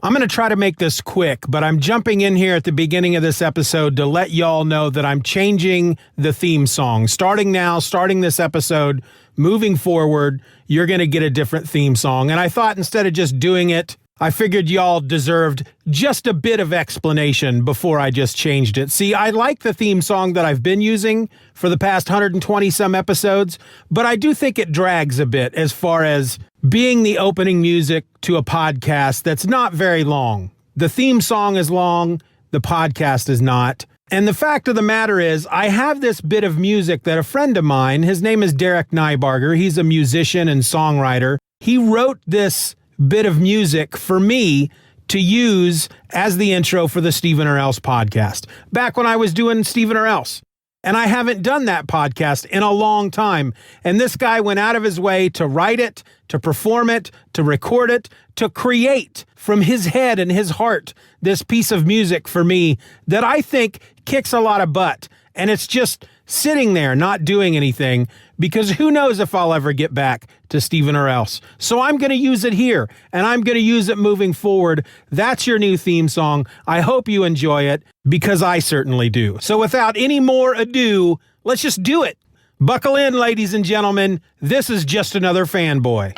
I'm going to try to make this quick, but I'm jumping in here at the beginning of this episode to let y'all know that I'm changing the theme song. Starting now, starting this episode, moving forward, you're going to get a different theme song. And I thought instead of just doing it, I figured y'all deserved just a bit of explanation before I just changed it. See, I like the theme song that I've been using for the past 120 some episodes, but I do think it drags a bit as far as being the opening music to a podcast that's not very long. The theme song is long, the podcast is not. And the fact of the matter is, I have this bit of music that a friend of mine, his name is Derek Nybarger, he's a musician and songwriter. He wrote this bit of music for me to use as the intro for the Stephen or Else podcast, back when I was doing Stephen or Else. And I haven't done that podcast in a long time. And this guy went out of his way to write it, to perform it, to record it, to create from his head and his heart this piece of music for me that I think kicks a lot of butt. And it's just sitting there not doing anything because who knows if I'll ever get back to Stephen or Else. So I'm going to use it here and I'm going to use it moving forward. That's your new theme song. I hope you enjoy it because I certainly do. So without any more ado, let's just do it. Buckle in, ladies and gentlemen. This is Just Another Fanboy.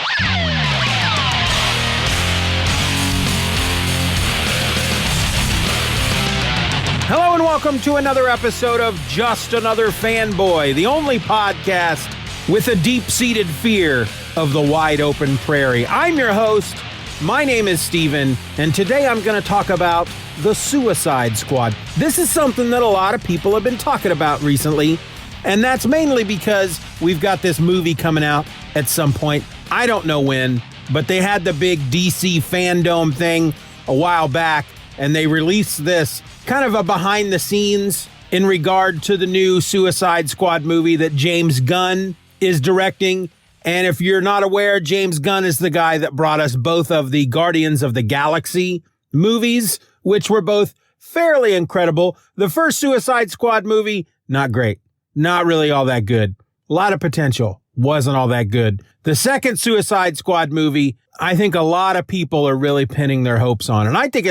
Hello and welcome to another episode of Just Another Fanboy, the only podcast with a deep-seated fear of the wide-open prairie. I'm your host. My name is Steven, and today I'm going to talk about the Suicide Squad. This is something that a lot of people have been talking about recently, and that's mainly because we've got this movie coming out at some point. I don't know when, but they had the big DC fandom thing a while back, and they released this kind of a behind the scenes in regard to the new Suicide Squad movie that James Gunn is directing. And if you're not aware, James Gunn is the guy that brought us both of the Guardians of the Galaxy movies, which were both fairly incredible. The first Suicide Squad movie, not great. Not really all that good. A lot of potential. Wasn't all that good. The second Suicide Squad movie, I think a lot of people are really pinning their hopes on. And I think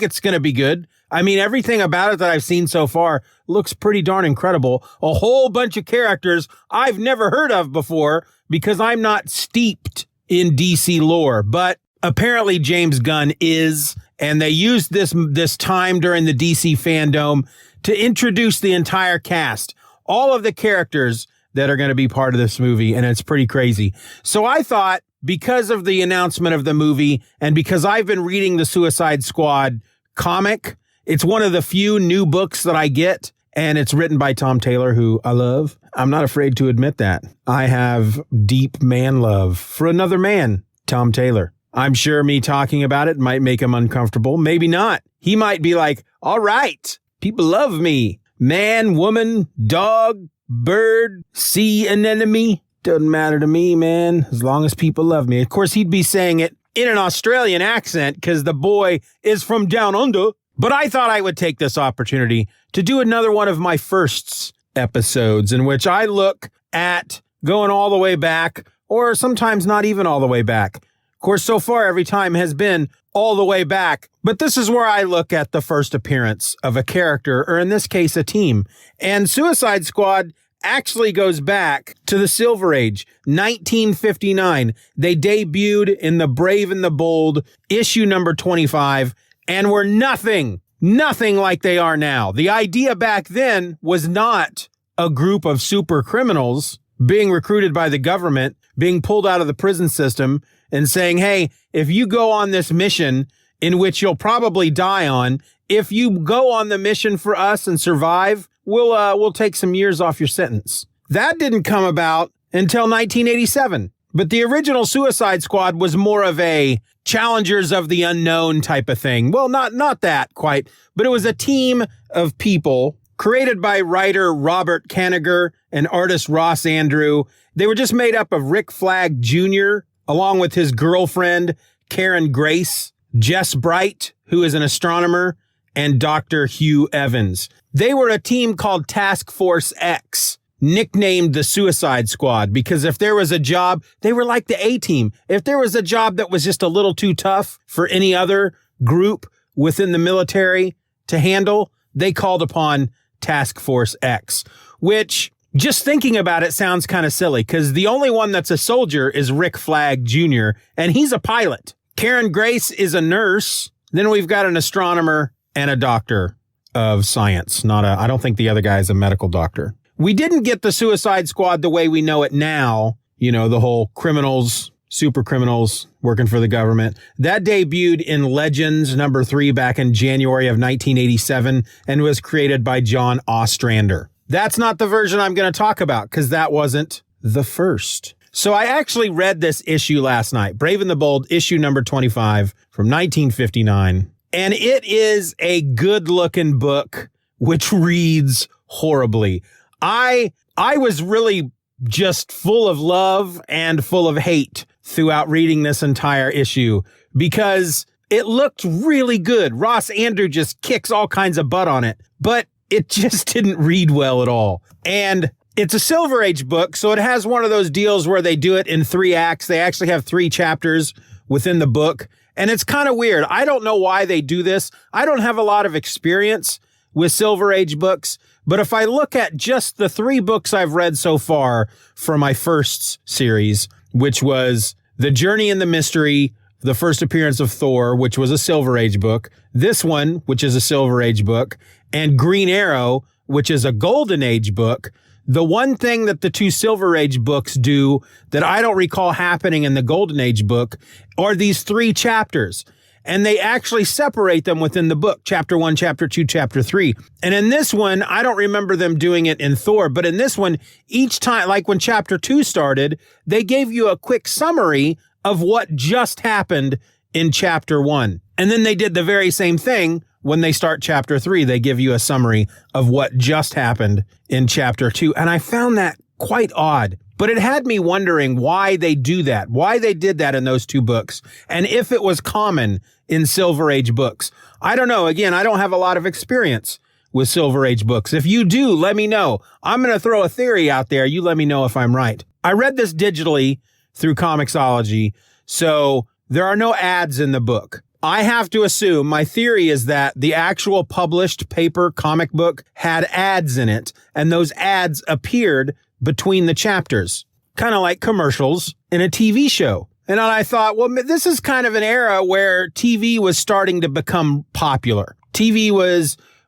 it's going to be good. I mean, everything about it that I've seen so far looks pretty darn incredible. A whole bunch of characters I've never heard of before because I'm not steeped in DC lore. But apparently James Gunn is, and they used this time during the DC fandom to introduce the entire cast, all of the characters that are going to be part of this movie, and it's pretty crazy. So I thought, because of the announcement of the movie, and because I've been reading the Suicide Squad comic, it's one of the few new books that I get, and it's written by Tom Taylor, who I love. I'm not afraid to admit that. I have deep man love for another man, Tom Taylor. I'm sure me talking about it might make him uncomfortable. Maybe not. He might be like, all right, people love me. Man, woman, dog, bird, sea anemone. Doesn't matter to me, man, as long as people love me. Of course, he'd be saying it in an Australian accent because the boy is from down under. But I thought I would take this opportunity to do another one of my firsts episodes in which I look at going all the way back, or sometimes not even all the way back. Of course, so far, every time has been all the way back. But this is where I look at the first appearance of a character, or in this case, a team. And Suicide Squad actually goes back to the Silver Age, 1959. They debuted in The Brave and the Bold, issue number 25, and were nothing like they are now. The idea back then was not a group of super criminals being recruited by the government, being pulled out of the prison system and saying, hey, if you go on this mission in which you'll probably die on, if you go on the mission for us and survive, we'll take some years off your sentence. That didn't come about until 1987. But the original Suicide Squad was more of a challengers of the unknown type of thing. Well, not that quite, but it was a team of people created by writer Robert Kanigher and artist Ross Andru. They were just made up of Rick Flag Jr., along with his girlfriend, Karen Grace, Jess Bright, who is an astronomer, and Dr. Hugh Evans. They were a team called Task Force X, nicknamed the Suicide Squad, because if there was a job, they were like the A-Team. If there was a job that was just a little too tough for any other group within the military to handle, they called upon Task Force X, which, just thinking about it, sounds kind of silly because the only one that's a soldier is Rick Flagg Jr., and he's a pilot. Karen Grace is a nurse. Then we've got an astronomer and a doctor of science. I don't think the other guy is a medical doctor. We didn't get the Suicide Squad the way we know it now. You know, the whole criminals, super criminals working for the government. That debuted in Legends #3 back in January of 1987 and was created by John Ostrander. That's not the version I'm going to talk about because that wasn't the first. So I actually read this issue last night, Brave and the Bold, issue number 25 from 1959. And it is a good-looking book, which reads horribly. I was really just full of love and full of hate throughout reading this entire issue because it looked really good. Ross Andru just kicks all kinds of butt on it, but it just didn't read well at all. And it's a Silver Age book, so it has one of those deals where they do it in 3 acts. They actually have 3 chapters within the book, and it's kind of weird. I don't know why they do this. I don't have a lot of experience with Silver Age books, but if I look at just the 3 books I've read so far for my first series, which was The Journey and the Mystery, the first appearance of Thor, which was a Silver Age book, this one, which is a Silver Age book, and Green Arrow, which is a Golden Age book, the one thing that the 2 Silver Age books do that I don't recall happening in the Golden Age book are these 3 chapters. And they actually separate them within the book, chapter 1, chapter 2, chapter 3. And in this one, I don't remember them doing it in Thor, but in this one, each time, like when chapter 2 started, they gave you a quick summary of what just happened in chapter 1. And then they did the very same thing when they start chapter 3. They give you a summary of what just happened in chapter 2. And I found that quite odd. But it had me wondering why they do that, why they did that in those 2 books, and if it was common in Silver Age books. I don't know. Again, I don't have a lot of experience with Silver Age books. If you do, let me know. I'm going to throw a theory out there. You let me know if I'm right. I read this digitally through Comixology, so there are no ads in the book. I have to assume, my theory is that the actual published paper comic book had ads in it, and those ads appeared between the chapters, kind of like commercials in a TV show. And I thought, well, this is kind of an era where TV was starting to become popular. TV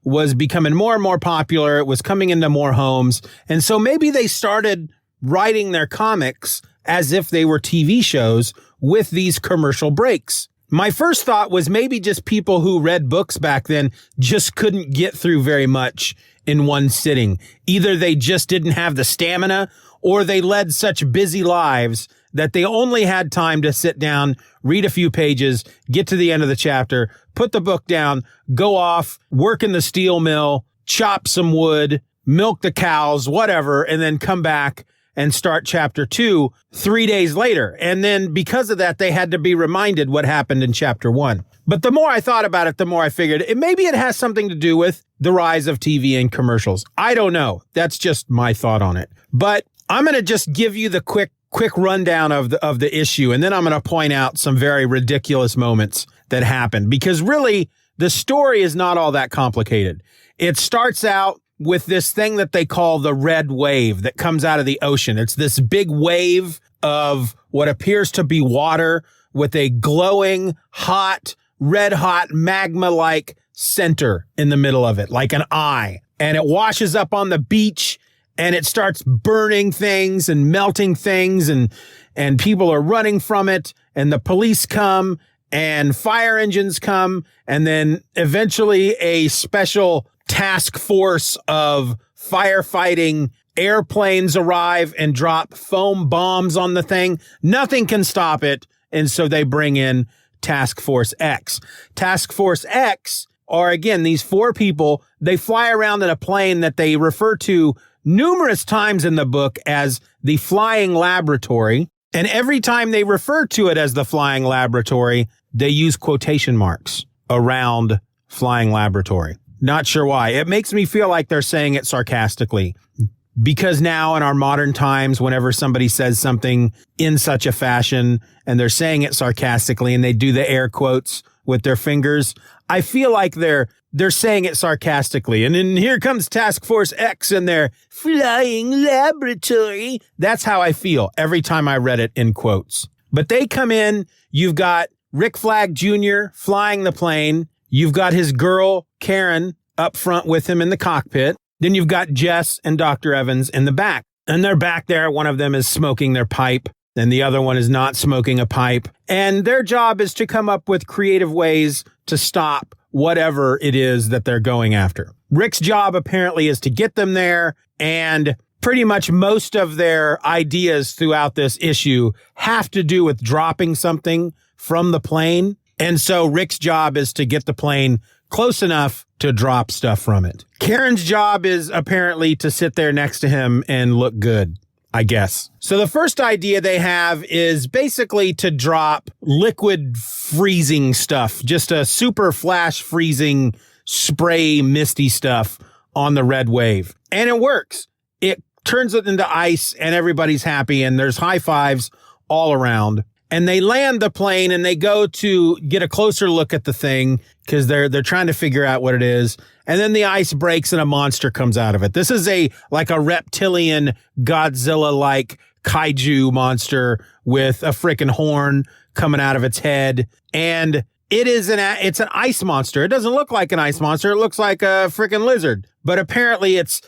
was becoming more and more popular. It was coming into more homes. And so maybe they started writing their comics as if they were TV shows with these commercial breaks. My first thought was maybe just people who read books back then just couldn't get through very much in one sitting. Either they just didn't have the stamina, or they led such busy lives that they only had time to sit down, read a few pages, get to the end of the chapter, put the book down, go off, work in the steel mill, chop some wood, milk the cows, whatever, and then come back and start chapter 2 3 days later. And then because of that, they had to be reminded what happened in chapter 1. But the more I thought about it, the more I figured maybe it has something to do with the rise of TV and commercials. I don't know. That's just my thought on it. But I'm going to just give you the quick rundown of the issue, and then I'm going to point out some very ridiculous moments that happened, because really the story is not all that complicated. It starts out with this thing that they call the red wave that comes out of the ocean. It's this big wave of what appears to be water with a glowing, red hot magma-like center in the middle of it, like an eye. And it washes up on the beach, and it starts burning things and melting things, and people are running from it, and the police come, and fire engines come, and then eventually a special task force of firefighting airplanes arrive and drop foam bombs on the thing. Nothing can stop it, and so they bring in Task Force X. Task Force X are, again, these 4 people. They fly around in a plane that they refer to numerous times in the book as the Flying Laboratory. And every time they refer to it as the Flying Laboratory, they use quotation marks around Flying Laboratory. Not sure why. It makes me feel like they're saying it sarcastically. Because now in our modern times, whenever somebody says something in such a fashion and they're saying it sarcastically and they do the air quotes with their fingers. I feel like they're saying it sarcastically. And then here comes Task Force X in their flying laboratory. That's how I feel every time I read it in quotes. But they come in. You've got Rick Flag Jr. flying the plane. You've got his girl, Karen, up front with him in the cockpit. Then you've got Jess and Dr. Evans in the back. And they're back there. One of them is smoking their pipe, and the other one is not smoking a pipe. And their job is to come up with creative ways to stop whatever it is that they're going after. Rick's job apparently is to get them there, and pretty much most of their ideas throughout this issue have to do with dropping something from the plane. And so Rick's job is to get the plane close enough to drop stuff from it. Karen's job is apparently to sit there next to him and look good, I guess. So the first idea they have is basically to drop liquid freezing stuff, just a super flash freezing spray misty stuff on the red wave. And it works. It turns it into ice and everybody's happy and there's high fives all around. And they land the plane and they go to get a closer look at the thing because they're trying to figure out what it is. And then the ice breaks and a monster comes out of it. This is like a reptilian Godzilla-like kaiju monster with a freaking horn coming out of its head. And it's an ice monster. It doesn't look like an ice monster. It looks like a freaking lizard. But apparently its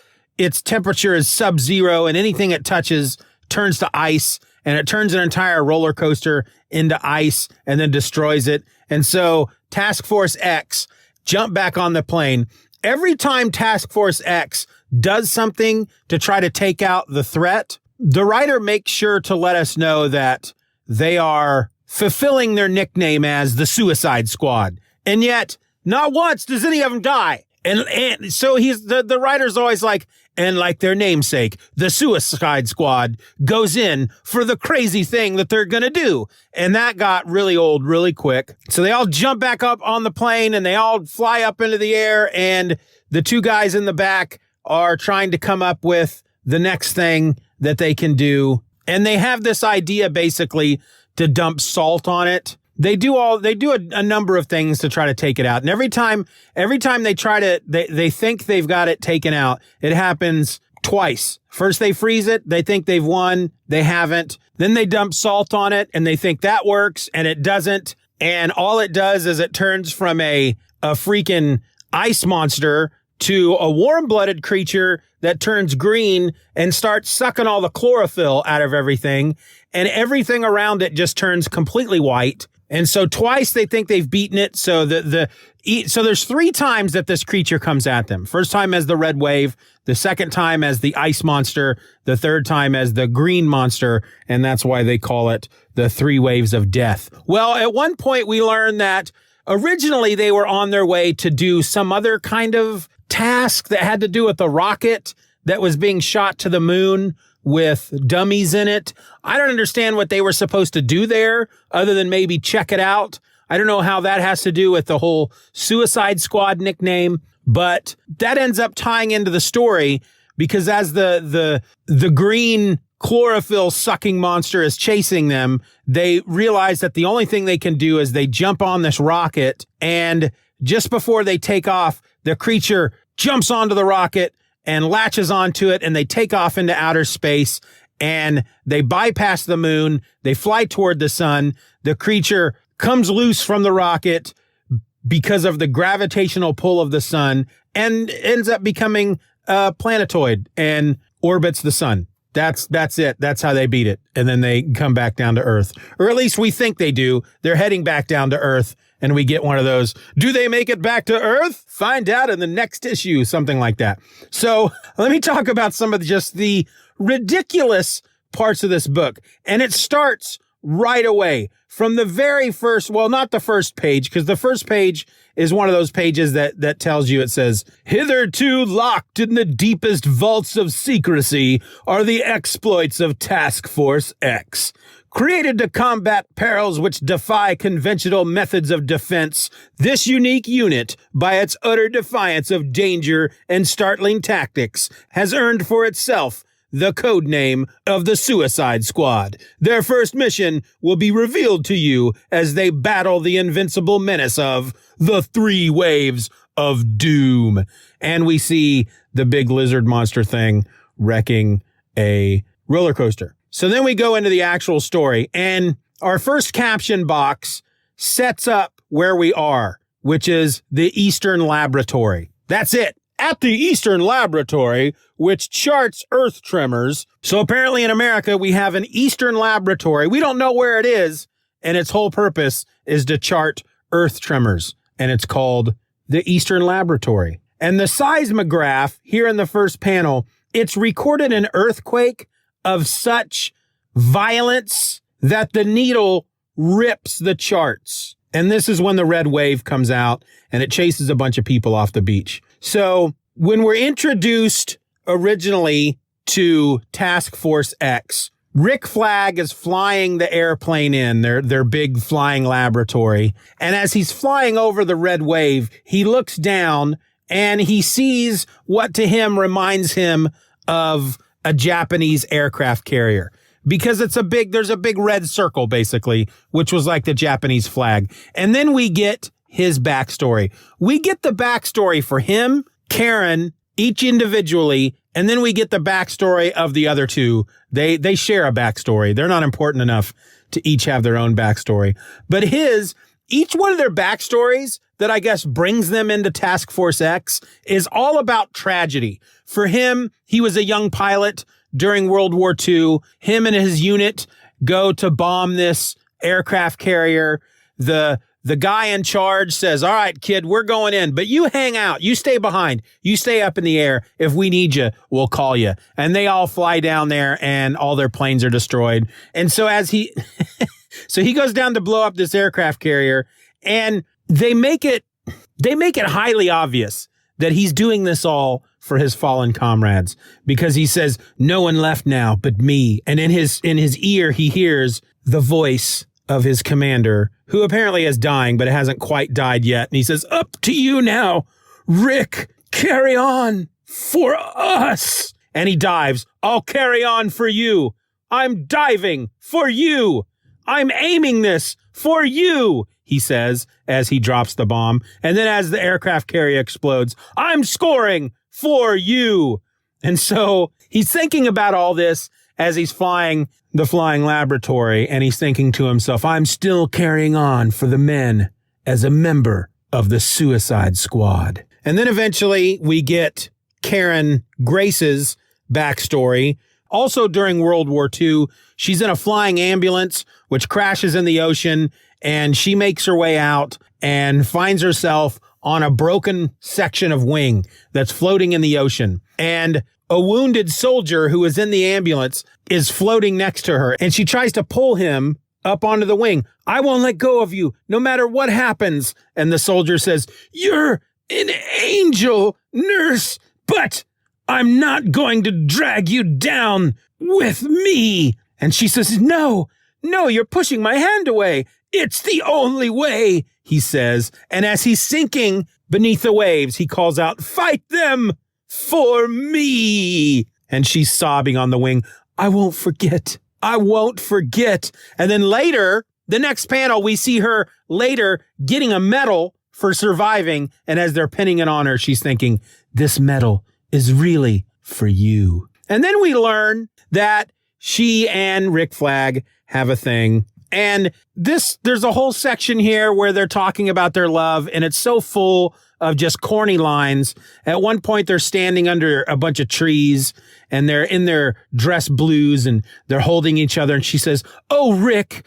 temperature is sub-zero and anything it touches turns to ice. And it turns an entire roller coaster into ice and then destroys it. And so Task Force X jump back on the plane. Every time Task Force X does something to try to take out the threat, the writer makes sure to let us know that they are fulfilling their nickname as the Suicide Squad. And yet, not once does any of them die. And so the writer's always like, and like their namesake, the Suicide Squad goes in for the crazy thing that they're going to do. And that got really old really quick. So they all jump back up on the plane and they all fly up into the air. And the two guys in the back are trying to come up with the next thing that they can do. And they have this idea basically to dump salt on it. They do a number of things to try to take it out. And every time they try to, they think they've got it taken out. It happens twice. First they freeze it. They think they've won. They haven't. Then they dump salt on it and they think that works and it doesn't. And all it does is it turns from a freaking ice monster to a warm-blooded creature that turns green and starts sucking all the chlorophyll out of everything. And everything around it just turns completely white. And so twice they think they've beaten it. So so there's 3 times that this creature comes at them. First time as the red wave, the second time as the ice monster, the third time as the green monster. And that's why they call it the 3 waves of death. Well, at one point we learned that originally they were on their way to do some other kind of task that had to do with the rocket that was being shot to the moon with dummies in it. I don't understand what they were supposed to do there other than maybe check it out. I don't know how that has to do with the whole Suicide Squad nickname, but that ends up tying into the story because as the green chlorophyll sucking monster is chasing them, they realize that the only thing they can do is they jump on this rocket, and just before they take off, the creature jumps onto the rocket and latches onto it, and they take off into outer space, and they bypass the moon. They fly toward the sun. The creature comes loose from the rocket because of the gravitational pull of the sun and ends up becoming a planetoid and orbits the sun. That's it. That's how they beat it. And then they come back down to Earth, or at least we think they do. They're heading back down to Earth. And we get one of those, do they make it back to Earth? Find out in the next issue, something like that. So let me talk about some of just the ridiculous parts of this book. And it starts right away from the very first, well, not the first page, because the first page is one of those pages that tells you, it says, hitherto locked in the deepest vaults of secrecy are the exploits of Task Force X. Created to combat perils which defy conventional methods of defense, this unique unit, by its utter defiance of danger and startling tactics, has earned for itself the code name of the Suicide Squad. Their first mission will be revealed to you as they battle the invincible menace of the 3 waves of doom. And we see the big lizard monster thing wrecking a roller coaster. So then we go into the actual story, and our first caption box sets up where we are, which is the Eastern Laboratory. That's it. At the Eastern Laboratory, which charts earth tremors. So apparently in America, we have an Eastern Laboratory. We don't know where it is, and its whole purpose is to chart earth tremors, and it's called the Eastern Laboratory. And the seismograph here in the first panel, it's recorded an earthquake of such violence that the needle rips the charts. And this is when the red wave comes out and it chases a bunch of people off the beach. So when we're introduced originally to Task Force X, Rick Flag is flying the airplane in their big flying laboratory. And as he's flying over the red wave, he looks down and he sees what to him reminds him of a Japanese aircraft carrier. Because there's a big red circle, basically, which was like the Japanese flag. And then we get his backstory. We get the backstory for him, Karen, each individually, and then we get the backstory of the other two. They share a backstory. They're not important enough to each have their own backstory. But each one of their backstories that I guess brings them into Task Force X is all about tragedy. For him, he was a young pilot during World War II. Him and his unit go to bomb this aircraft carrier. The guy in charge says, all right, kid, we're going in, but you hang out. You stay behind. You stay up in the air. If we need you, we'll call you. And they all fly down there and all their planes are destroyed. And so so he goes down to blow up this aircraft carrier, and they make it highly obvious that he's doing this all for his fallen comrades, because he says, no one left now but me. And in his ear, he hears the voice of his commander, who apparently is dying, but hasn't quite died yet. And he says, up to you now, Rick, carry on for us. And he dives. I'll carry on for you. I'm diving for you. I'm aiming this for you, he says as he drops the bomb. And then as the aircraft carrier explodes, I'm scoring for you. And so he's thinking about all this as he's flying the flying laboratory, and he's thinking to himself, I'm still carrying on for the men as a member of the Suicide Squad. And then eventually we get Karen Grace's backstory. Also during World War II, she's in a flying ambulance, which crashes in the ocean, and she makes her way out and finds herself on a broken section of wing that's floating in the ocean. And a wounded soldier who is in the ambulance is floating next to her, and she tries to pull him up onto the wing. I won't let go of you, no matter what happens. And the soldier says, you're an angel, nurse, but I'm not going to drag you down with me. And she says, no, you're pushing my hand away. It's the only way, he says. And as he's sinking beneath the waves, he calls out, fight them for me. And she's sobbing on the wing. I won't forget. I won't forget. And then later, the next panel, we see her later getting a medal for surviving. And as they're pinning it on her, she's thinking, this medal is really for you. And then we learn that she and Rick Flag have a thing. And there's a whole section here where they're talking about their love, and it's so full of just corny lines. At one point, they're standing under a bunch of trees, and they're in their dress blues, and they're holding each other. And she says, oh, Rick,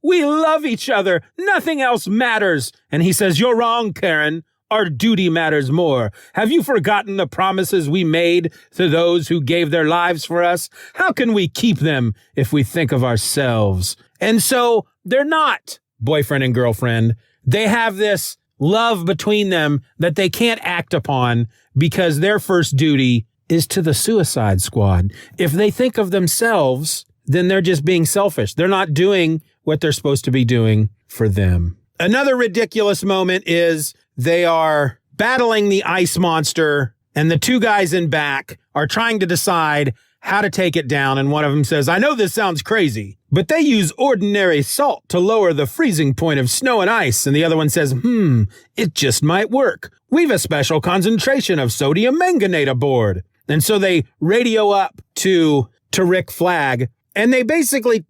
we love each other. Nothing else matters. And he says, you're wrong, Karen. Our duty matters more. Have you forgotten the promises we made to those who gave their lives for us? How can we keep them if we think of ourselves? And so they're not boyfriend and girlfriend. They have this love between them that they can't act upon because their first duty is to the Suicide Squad. If they think of themselves, then they're just being selfish. They're not doing what they're supposed to be doing for them. Another ridiculous moment is they are battling the ice monster, and the two guys in back are trying to decide how to take it down. And one of them says, I know this sounds crazy, but they use ordinary salt to lower the freezing point of snow and ice. And the other one says, it just might work. We've a special concentration of sodium manganate aboard. And so they radio up to Rick Flag, and they basically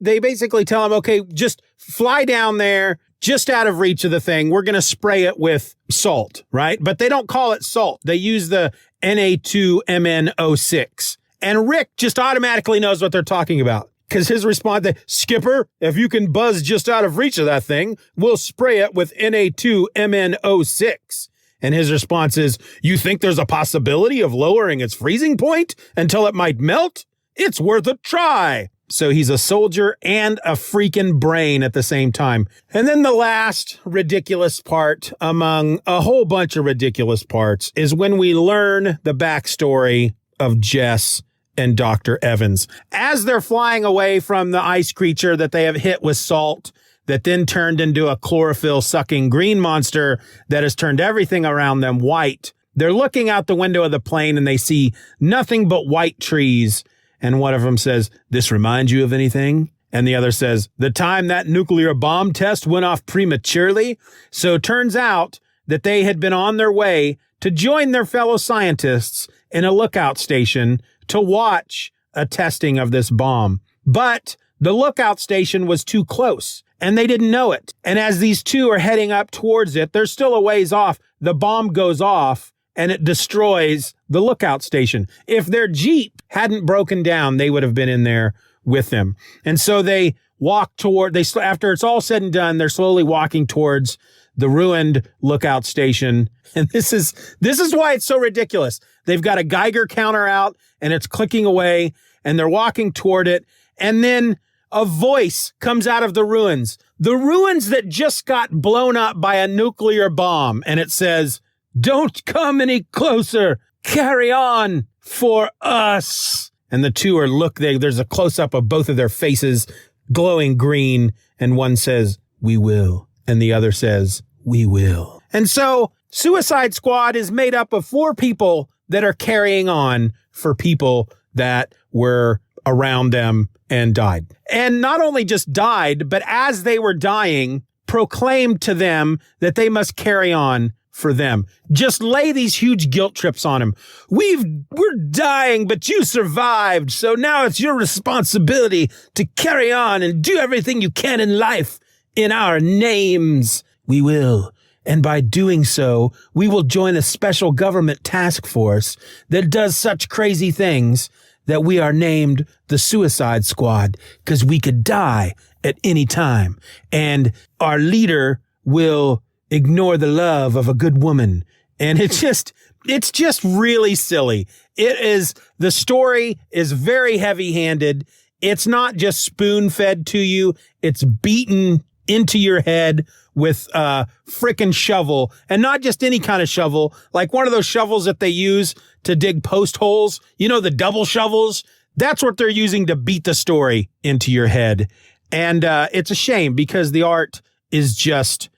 tell him, okay, just fly down there, just out of reach of the thing. We're going to spray it with salt, right? But they don't call it salt. They use the Na2MnO6. And Rick just automatically knows what they're talking about, because his response, Skipper, if you can buzz just out of reach of that thing, we'll spray it with Na2MnO6. And his response is, you think there's a possibility of lowering its freezing point until it might melt? It's worth a try. So he's a soldier and a freaking brain at the same time. And then the last ridiculous part among a whole bunch of ridiculous parts is when we learn the backstory of Jess and Dr. Evans. As they're flying away from the ice creature that they have hit with salt, that then turned into a chlorophyll-sucking green monster that has turned everything around them white, they're looking out the window of the plane and they see nothing but white trees. And one of them says, this reminds you of anything? And the other says, the time that nuclear bomb test went off prematurely. So it turns out that they had been on their way to join their fellow scientists in a lookout station to watch a testing of this bomb. But the lookout station was too close and they didn't know it. And as these two are heading up towards it, they're still a ways off. The bomb goes off and it destroys the lookout station. If their Jeep hadn't broken down, they would have been in there with them. And so they walk toward, after it's all said and done, they're slowly walking towards the ruined lookout station. And this is why it's so ridiculous. They've got a Geiger counter out and it's clicking away and they're walking toward it. And then a voice comes out of the ruins that just got blown up by a nuclear bomb. And it says, don't come any closer. Carry on for us. And the two are there's a close up of both of their faces glowing green. And one says, we will. And the other says, we will. And so Suicide Squad is made up of 4 people that are carrying on for people that were around them and died. And not only just died, but as they were dying, proclaimed to them that they must carry on for them. Just lay these huge guilt trips on him. We're dying, but you survived. So now it's your responsibility to carry on and do everything you can in life in our names. We will. And by doing so, we will join a special government task force that does such crazy things that we are named the Suicide Squad because we could die at any time. And our leader will ignore the love of a good woman. And it's just really silly. The story is very heavy-handed. It's not just spoon-fed to you. It's beaten into your head with a frickin' shovel, and not just any kind of shovel, like one of those shovels that they use to dig post holes. You know, the double shovels. That's what they're using to beat the story into your head. And it's a shame because the art is just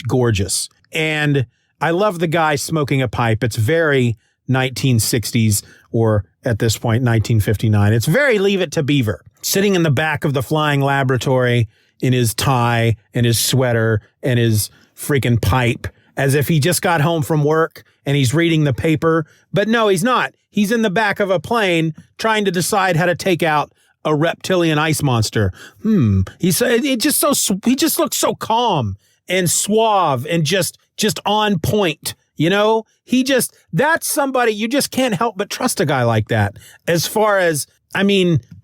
gorgeous. And I love the guy smoking a pipe. It's very 1960s, or at this point, 1959. It's very Leave It to Beaver, sitting in the back of the flying laboratory in his tie and his sweater and his freaking pipe, as if he just got home from work and he's reading the paper. But no, he's not. He's in the back of a plane trying to decide how to take out a reptilian ice monster. He just looks so calm and suave and just on point. You know, that's somebody you just can't help but trust a guy like that. As far as,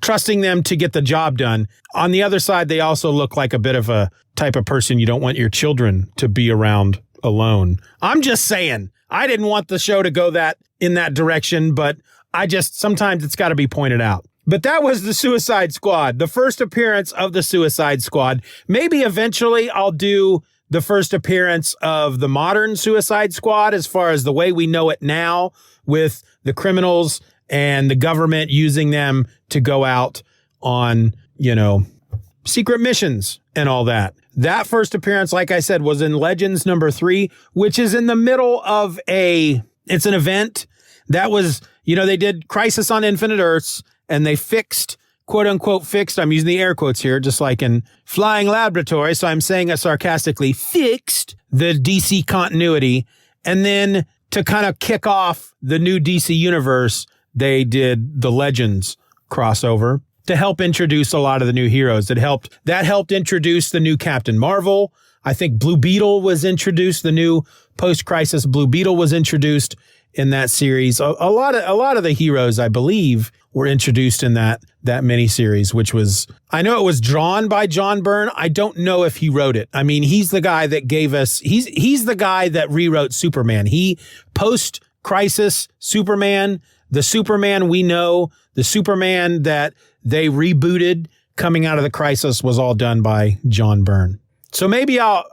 trusting them to get the job done. On the other side, they also look like a bit of a type of person you don't want your children to be around alone. I'm just saying, I didn't want the show to go in that direction, but sometimes it's got to be pointed out. But that was the Suicide Squad, the first appearance of the Suicide Squad. Maybe eventually I'll do the first appearance of the modern Suicide Squad as far as the way we know it now, with the criminals and the government using them to go out on, secret missions and all that. That first appearance, like I said, was in Legends #3, which is in the middle of it's an event that was, they did Crisis on Infinite Earths, and they fixed, quote unquote fixed, I'm using the air quotes here, just like in Flying Laboratory, so I'm saying it sarcastically, fixed the DC continuity. And then to kind of kick off the new DC universe, they did the Legends crossover to help introduce a lot of the new heroes. That helped introduce the new Captain Marvel. I think Blue Beetle was introduced. The new post-crisis Blue Beetle was introduced in that series. A lot of the heroes, I believe, were introduced in that miniseries, which was, I know it was drawn by John Byrne. I don't know if he wrote it. I mean, he's the guy that gave us, he's the guy that rewrote Superman. He post-crisis Superman, the Superman we know, the Superman that they rebooted coming out of the crisis was all done by John Byrne. So maybe I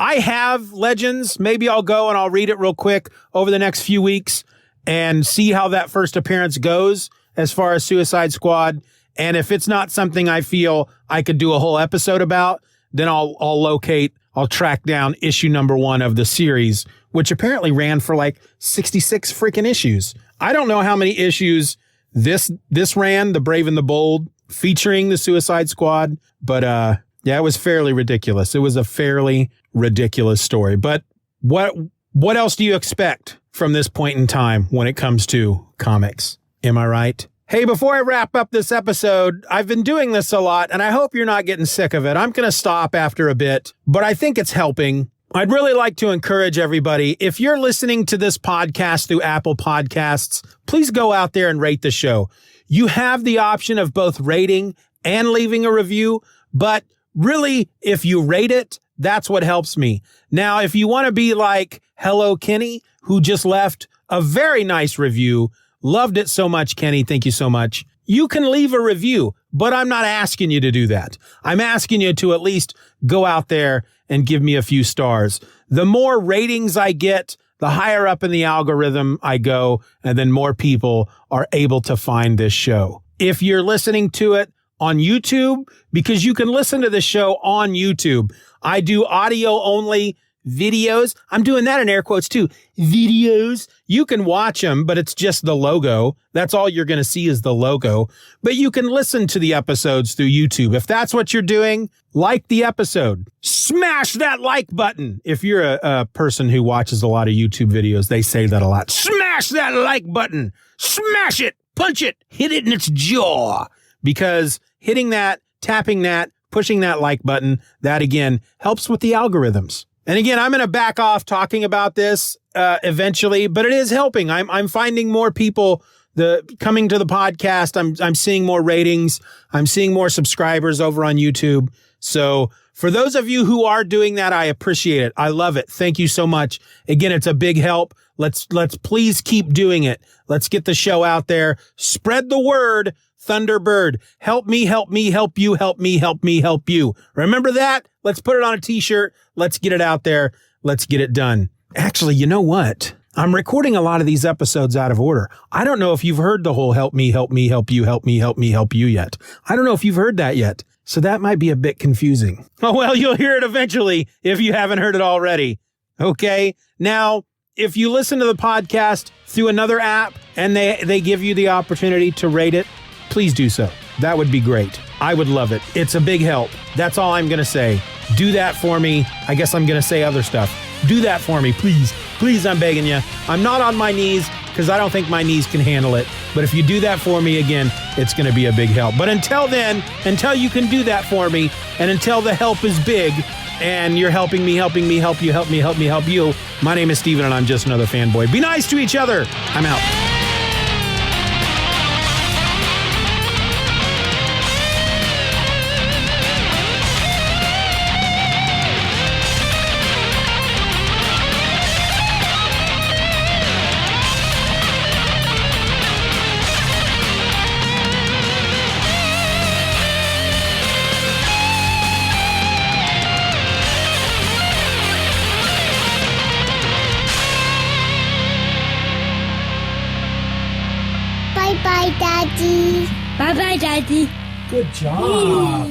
have Legends. Maybe I'll go and I'll read it real quick over the next few weeks and see how that first appearance goes as far as Suicide Squad. And if it's not something I feel I could do a whole episode about, then I'll track down issue number 1 of the series, which apparently ran for like 66 freaking issues. I don't know how many issues this ran, The Brave and the Bold, featuring the Suicide Squad, but yeah, it was fairly ridiculous. It was a fairly ridiculous story. But what else do you expect from this point in time when it comes to comics? Am I right? Hey, before I wrap up this episode, I've been doing this a lot, and I hope you're not getting sick of it. I'm going to stop after a bit, but I think it's helping. I'd really like to encourage everybody, if you're listening to this podcast through Apple Podcasts, please go out there and rate the show. You have the option of both rating and leaving a review, but really, if you rate it, that's what helps me. Now, if you want to be like Hello Kenny, who just left a very nice review, loved it so much, Kenny, thank you so much. You can leave a review, but I'm not asking you to do that. I'm asking you to at least go out there and give me a few stars. The more ratings I get, the higher up in the algorithm I go, and then more people are able to find this show. If you're listening to it on YouTube, because you can listen to the show on YouTube. I do audio only videos. I'm doing that in air quotes too. Videos. You can watch them, but it's just the logo. That's all you're going to see is the logo. But you can listen to the episodes through YouTube. If that's what you're doing, like the episode. Smash that like button. If you're a person who watches a lot of YouTube videos, they say that a lot. Smash that like button. Smash it. Punch it. Hit it in its jaw. Because hitting that, tapping that, pushing that like button, that again helps with the algorithms. And again, I'm going to back off talking about this eventually, but it is helping. I'm finding more people coming to the podcast. I'm seeing more ratings. I'm seeing more subscribers over on YouTube. So for those of you who are doing that, I appreciate it. I love it. Thank you so much. Again, it's a big help. Let's please keep doing it. Let's get the show out there. Spread the word. Thunderbird, help me, help me, help you, help me, help me, help you. Remember that? Let's put it on a t-shirt. Let's get it out there. Let's get it done. Actually, you know what? I'm recording a lot of these episodes out of order. I don't know if you've heard the whole help me, help me, help you, help me, help me, help you yet. I don't know if you've heard that yet. So that might be a bit confusing. Oh, well, you'll hear it eventually if you haven't heard it already. Okay. Now, if you listen to the podcast through another app and they give you the opportunity to rate it, please do so. That would be great. I would love it. It's a big help. That's all I'm going to say. Do that for me. I guess I'm going to say other stuff. Do that for me, please. Please, I'm begging you. I'm not on my knees because I don't think my knees can handle it. But if you do that for me again, it's going to be a big help. But until then, until you can do that for me, and until the help is big, and you're helping me, help you, help me, help you. My name is Steven, and I'm just another fanboy. Be nice to each other. I'm out. Bye-bye, Daddy. Bye-bye, Daddy. Good job.